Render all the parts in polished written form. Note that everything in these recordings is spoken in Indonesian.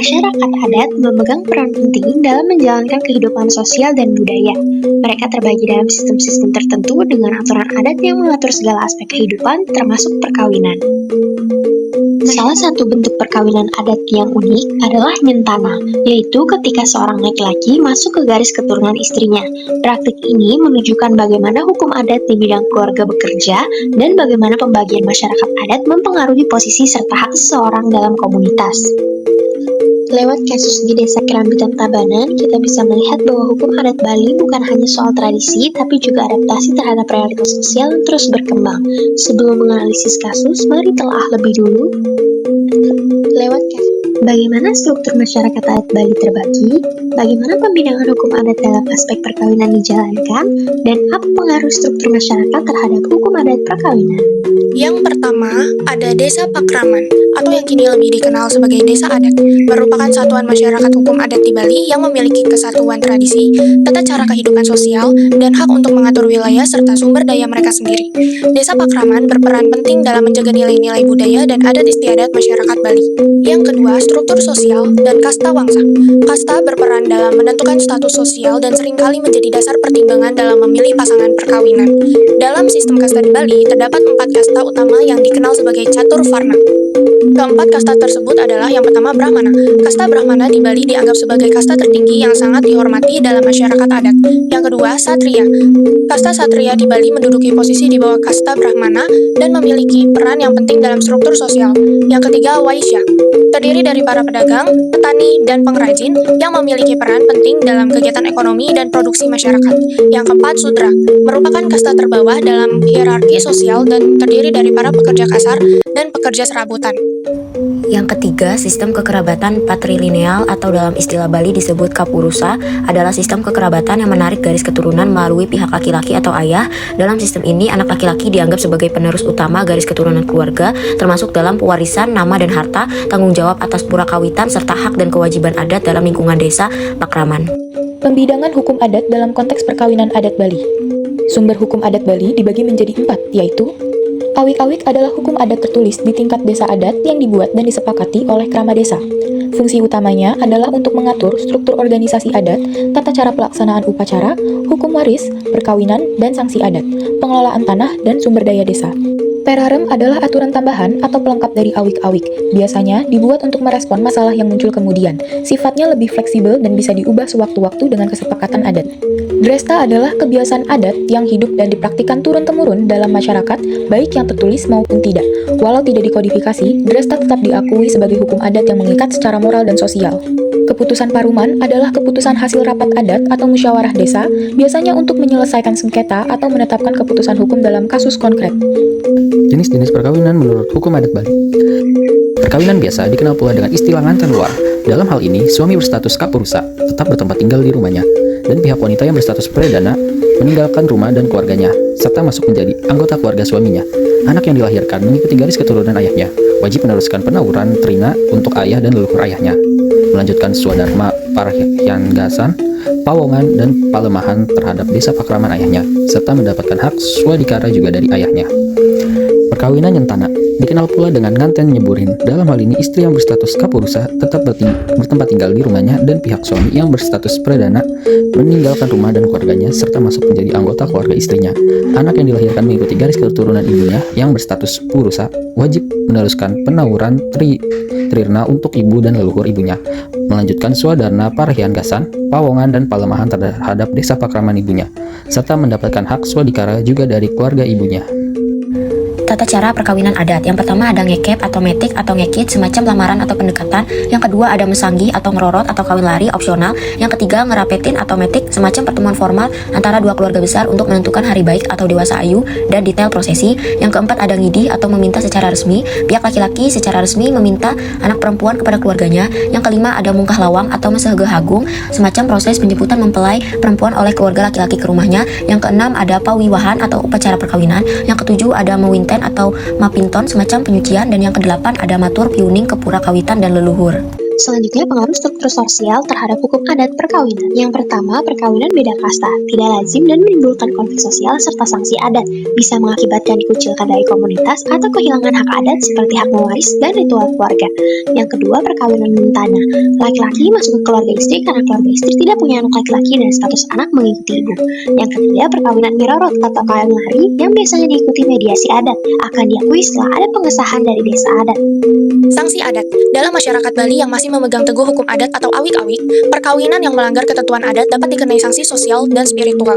Masyarakat adat memegang peran penting dalam menjalankan kehidupan sosial dan budaya. Mereka terbagi dalam sistem-sistem tertentu dengan aturan adat yang mengatur segala aspek kehidupan, termasuk perkawinan. Salah satu bentuk perkawinan adat yang unik adalah nyentana, yaitu ketika seorang laki-laki masuk ke garis keturunan istrinya. Praktik ini menunjukkan bagaimana hukum adat di bidang keluarga bekerja dan bagaimana pembagian masyarakat adat mempengaruhi posisi serta hak seseorang dalam komunitas. Lewat kasus di Desa Kerambitan Tabanan, kita bisa melihat bahwa hukum adat Bali bukan hanya soal tradisi, tapi juga adaptasi terhadap realitas sosial yang terus berkembang. Sebelum menganalisis kasus, mari telah lebih dulu lewat kasus. Bagaimana struktur masyarakat adat Bali terbagi, bagaimana pembidangan hukum adat dalam aspek perkawinan dijalankan, dan apa pengaruh struktur masyarakat terhadap hukum adat perkawinan. Yang pertama, ada Desa Pakraman, atau yang kini lebih dikenal sebagai Desa Adat, merupakan satuan masyarakat hukum adat di Bali yang memiliki kesatuan tradisi, tata cara kehidupan sosial, dan hak untuk mengatur wilayah serta sumber daya mereka sendiri. Desa Pakraman berperan penting dalam menjaga nilai-nilai budaya dan adat istiadat masyarakat Bali. Yang kedua, struktur sosial dan kasta wangsa. Kasta berperan dalam menentukan status sosial dan seringkali menjadi dasar pertimbangan dalam memilih pasangan perkawinan. Dalam sistem kasta di Bali, terdapat 4 kasta utama yang dikenal sebagai Catur Varna. Keempat kasta tersebut adalah yang pertama Brahmana. Kasta Brahmana di Bali dianggap sebagai kasta tertinggi yang sangat dihormati dalam masyarakat adat. Yang kedua, Satria. Kasta Satria di Bali menduduki posisi di bawah kasta Brahmana dan memiliki peran yang penting dalam struktur sosial. Yang ketiga, Waisya. Terdiri dari para pedagang, petani, dan pengrajin yang memiliki peran penting dalam kegiatan ekonomi dan produksi masyarakat. Yang keempat, Sudra. Merupakan kasta terbawah dalam hierarki sosial dan terdiri dari para pekerja kasar dan pekerja serabutan. Yang ketiga, sistem kekerabatan patrilineal atau dalam istilah Bali disebut kapurusa adalah sistem kekerabatan yang menarik garis keturunan melalui pihak laki-laki atau ayah. Dalam sistem ini, anak laki-laki dianggap sebagai penerus utama garis keturunan keluarga, termasuk dalam pewarisan, nama dan harta, tanggung jawab atas purakawitan, serta hak dan kewajiban adat dalam lingkungan desa Pakraman. Pembidangan hukum adat dalam konteks perkawinan adat Bali. Sumber hukum adat Bali dibagi menjadi 4, yaitu awik-awik adalah hukum adat tertulis di tingkat desa adat yang dibuat dan disepakati oleh krama desa. Fungsi utamanya adalah untuk mengatur struktur organisasi adat, tata cara pelaksanaan upacara, hukum waris, perkawinan, dan sanksi adat, pengelolaan tanah, dan sumber daya desa. Perarem adalah aturan tambahan atau pelengkap dari awik-awik. Biasanya dibuat untuk merespon masalah yang muncul kemudian. Sifatnya lebih fleksibel dan bisa diubah sewaktu-waktu dengan kesepakatan adat. Dresta adalah kebiasaan adat yang hidup dan dipraktikkan turun-temurun dalam masyarakat, baik yang tertulis maupun tidak. Walau tidak dikodifikasi, Dresta tetap diakui sebagai hukum adat yang mengikat secara moral dan sosial. Keputusan paruman adalah keputusan hasil rapat adat atau musyawarah desa, biasanya untuk menyelesaikan sengketa atau menetapkan keputusan hukum dalam kasus konkret. Jenis-jenis perkawinan menurut hukum adat Bali. Perkawinan biasa dikenal pula dengan istilah nganten luar. Dalam hal ini, suami berstatus kapurusa tetap bertempat tinggal di rumahnya, dan pihak wanita yang berstatus perdana meninggalkan rumah dan keluarganya, serta masuk menjadi anggota keluarga suaminya. Anak yang dilahirkan mengikuti garis keturunan ayahnya, wajib meneruskan penauran trina untuk ayah dan leluhur ayahnya, melanjutkan swadharma parhyangasan, pawongan, dan palemahan terhadap desa pakraman ayahnya, serta mendapatkan hak swadikara juga dari ayahnya. Perkawinan nyentana dikenal pula dengan nganten nyeburin. Dalam hal ini, istri yang berstatus kapurusa tetap bertempat tinggal di rumahnya dan pihak suami yang berstatus perdana meninggalkan rumah dan keluarganya serta masuk menjadi anggota keluarga istrinya. Anak yang dilahirkan mengikuti garis keturunan ibunya yang berstatus purusa wajib meneruskan penauran trirna untuk ibu dan leluhur ibunya, melanjutkan swadharma parhyangasan, pawongan, dan palemahan terhadap desa pakraman ibunya, serta mendapatkan hak swadikara juga dari keluarga ibunya. Tata cara perkawinan adat. Yang pertama ada ngekep atau metik atau ngekit, semacam lamaran atau pendekatan. Yang kedua ada mesanggi atau ngerorot atau kawin lari, opsional. Yang ketiga ngerapetin atau metik, semacam pertemuan formal antara dua keluarga besar untuk menentukan hari baik atau dewasa ayu dan detail prosesi. Yang keempat ada ngidih atau meminta secara resmi. Pihak laki-laki secara resmi meminta anak perempuan kepada keluarganya. Yang kelima ada mungkah lawang atau mesegehagung, semacam proses penjemputan mempelai perempuan oleh keluarga laki-laki ke rumahnya. Yang keenam ada pawiwahan atau upacara perkawinan. Yang ketujuh ada mewinten atau mapinton, semacam penyucian. Dan yang kedelapan ada matur piuning ke pura kawitan dan leluhur. Selanjutnya, pengaruh struktur sosial terhadap hukum adat perkawinan. Yang pertama, perkawinan beda kasta, tidak lazim dan menimbulkan konflik sosial serta sanksi adat, bisa mengakibatkan dikucilkan dari komunitas atau kehilangan hak adat seperti hak mewaris dan ritual keluarga. Yang kedua, perkawinan mentana. Laki-laki masuk ke keluarga istri karena keluarga istri tidak punya anak laki-laki dan status anak mengikuti ibu. Yang ketiga, perkawinan mirorot atau kawin lari yang biasanya diikuti mediasi adat, akan diakui setelah ada pengesahan dari desa adat. Sanksi adat. Dalam masyarakat Bali yang masih memegang teguh hukum adat atau awik-awik, perkawinan yang melanggar ketentuan adat dapat dikenai sanksi sosial dan spiritual.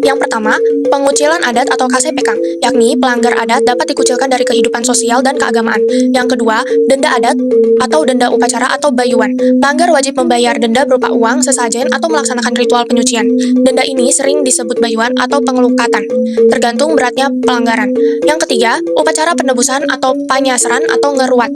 Yang pertama, pengucilan adat atau KCPK, yakni pelanggar adat dapat dikucilkan dari kehidupan sosial dan keagamaan. Yang kedua, denda adat atau denda upacara atau bayuan. Pelanggar wajib membayar denda berupa uang, sesajen, atau melaksanakan ritual penyucian. Denda ini sering disebut bayuan atau pengelukatan, tergantung beratnya pelanggaran. Yang ketiga, upacara penebusan atau panyasaran atau ngeruat.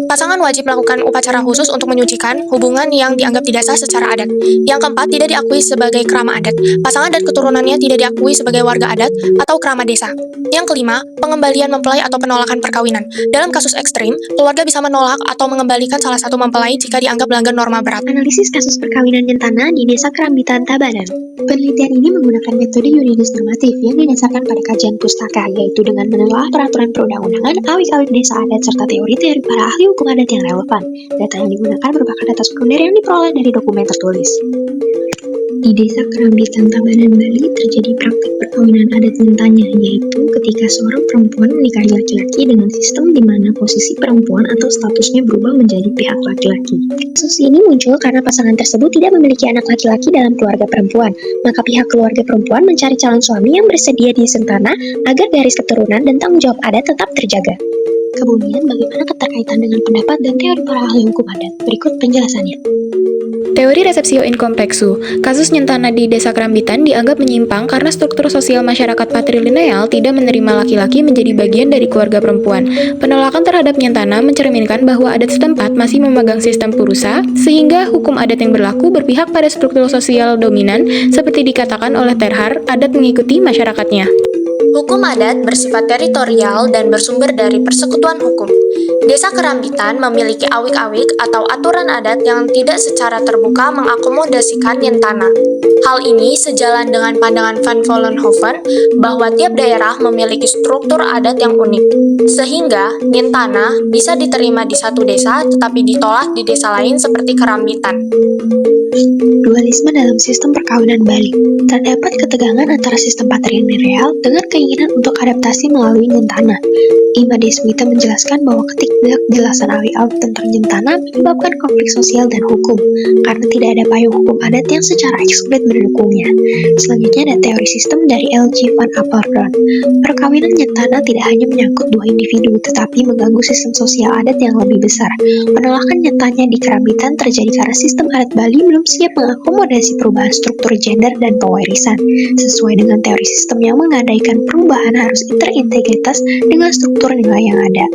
Pasangan wajib melakukan upacara khusus untuk menyucikan hubungan yang dianggap tidak sah secara adat. Yang keempat, tidak diakui sebagai krama adat. Pasangan dan keturunannya tidak diakui sebagai warga adat atau krama desa. Yang kelima, pengembalian mempelai atau penolakan perkawinan. Dalam kasus ekstrim, keluarga bisa menolak atau mengembalikan salah satu mempelai jika dianggap melanggar norma berat. Analisis kasus perkawinan nyentana di Desa Kerambitan Tabanan. Penelitian ini menggunakan metode yuridis normatif yang didasarkan pada kajian pustaka, yaitu dengan menelaah peraturan perundang-undangan, awik-awik desa adat, serta teori-teori para ahli hukum adat yang relevan. Data yang digunakan merupakan data sekunder yang diperoleh dari dokumen tertulis. Di Desa Kerambitan Tabanan, Bali, terjadi praktik perkawinan adat nyentanya, yaitu ketika seorang perempuan menikahi laki-laki dengan sistem di mana posisi perempuan atau statusnya berubah menjadi pihak laki-laki. Kasus ini muncul karena pasangan tersebut tidak memiliki anak laki-laki dalam keluarga perempuan, maka pihak keluarga perempuan mencari calon suami yang bersedia disentana agar garis keturunan dan tanggung jawab adat tetap terjaga. Kemudian, bagaimana keterkaitan dengan pendapat dan teori para ahli hukum adat? Berikut penjelasannya. Teori receptio in complexu, kasus nyentana di Desa Kerambitan dianggap menyimpang karena struktur sosial masyarakat patrilineal tidak menerima laki-laki menjadi bagian dari keluarga perempuan. Penolakan terhadap nyentana mencerminkan bahwa adat setempat masih memegang sistem purusa, sehingga hukum adat yang berlaku berpihak pada struktur sosial dominan, seperti dikatakan oleh Terhar, adat mengikuti masyarakatnya. Hukum adat bersifat teritorial dan bersumber dari persekutuan hukum. Desa Kerambitan memiliki awik-awik atau aturan adat yang tidak secara terbuka mengakomodasikan nyentana. Hal ini sejalan dengan pandangan Van Vollenhoven bahwa tiap daerah memiliki struktur adat yang unik, sehingga nyentana bisa diterima di satu desa tetapi ditolak di desa lain seperti Kerambitan. Dualisme dalam sistem perkawinan Bali. Terdapat ketegangan antara sistem patrilineal dengan keinginan untuk adaptasi melalui nyentana. Ima Deswita menjelaskan bahwa ketidakjelasan awik-awik tentang nyentana menyebabkan konflik sosial dan hukum, karena tidak ada payung hukum adat yang secara eksplit mendukungnya. Selanjutnya ada teori sistem dari L.G. van Apeldoorn. Perkawinan nyentana tidak hanya menyangkut dua individu, tetapi mengganggu sistem sosial adat yang lebih besar. Penolakan nyentanya di Kerambitan terjadi karena sistem adat Bali belum siap mengakomodasi perubahan struktur gender dan pewarisan. Sesuai dengan teori sistem yang mengandaikan perubahan harus terintegritas dengan struktur nilai yang ada.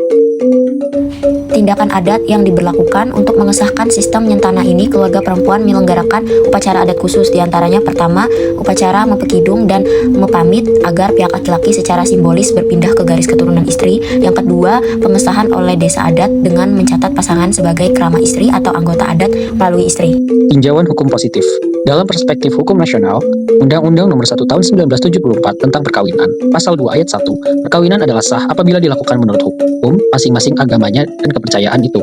Tindakan adat yang diberlakukan untuk mengesahkan sistem nyentana ini, keluarga perempuan menyelenggarakan upacara adat khusus, diantaranya pertama, upacara mepekidung dan mepamit agar pihak laki-laki secara simbolis berpindah ke garis keturunan istri. Yang kedua, pengesahan oleh desa adat dengan mencatat pasangan sebagai krama istri atau anggota adat melalui istri. Tinjauan hukum positif. Dalam perspektif hukum nasional, Undang-Undang Nomor 1 Tahun 1974 tentang Perkawinan, Pasal 2 Ayat 1, perkawinan adalah sah apabila dilakukan menurut hukum masing-masing agamanya dan kepercayaan itu.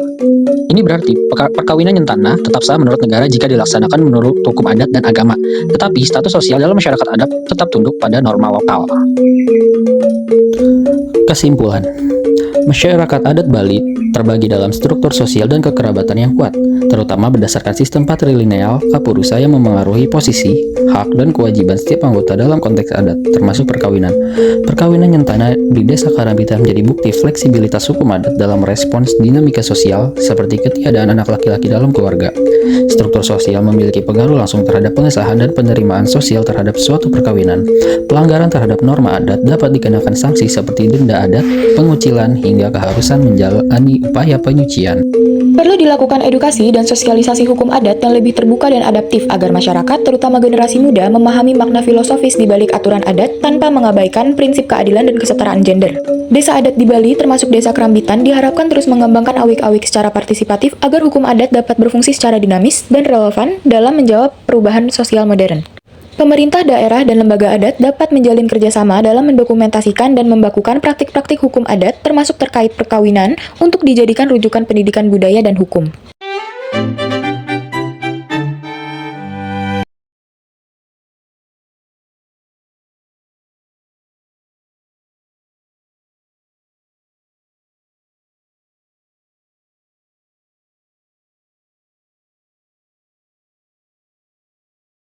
Ini berarti perkawinan nyentana tetap sah menurut negara jika dilaksanakan menurut hukum adat dan agama, tetapi status sosial dalam masyarakat adat tetap tunduk pada norma lokal. Kesimpulan, masyarakat adat Bali terbagi dalam struktur sosial dan kekerabatan yang kuat, terutama berdasarkan sistem patrilineal kapurusa yang memengaruhi posisi, hak, dan kewajiban setiap anggota dalam konteks adat, termasuk perkawinan. Perkawinan nyentana di Desa Kerambitan menjadi bukti fleksibilitas hukum adat dalam respons dinamika sosial seperti ketiadaan anak laki-laki dalam keluarga. Struktur sosial memiliki pengaruh langsung terhadap pengesahan dan penerimaan sosial terhadap suatu perkawinan. Pelanggaran terhadap norma adat dapat dikenakan sanksi seperti denda adat, pengucilan, hingga sehingga keharusan menjalani upaya penyucian. Perlu dilakukan edukasi dan sosialisasi hukum adat yang lebih terbuka dan adaptif agar masyarakat, terutama generasi muda, memahami makna filosofis di balik aturan adat tanpa mengabaikan prinsip keadilan dan kesetaraan gender. Desa adat di Bali, termasuk Desa Kerambitan, diharapkan terus mengembangkan awik-awik secara partisipatif agar hukum adat dapat berfungsi secara dinamis dan relevan dalam menjawab perubahan sosial modern. Pemerintah daerah dan lembaga adat dapat menjalin kerjasama dalam mendokumentasikan dan membakukan praktik-praktik hukum adat termasuk terkait perkawinan untuk dijadikan rujukan pendidikan budaya dan hukum.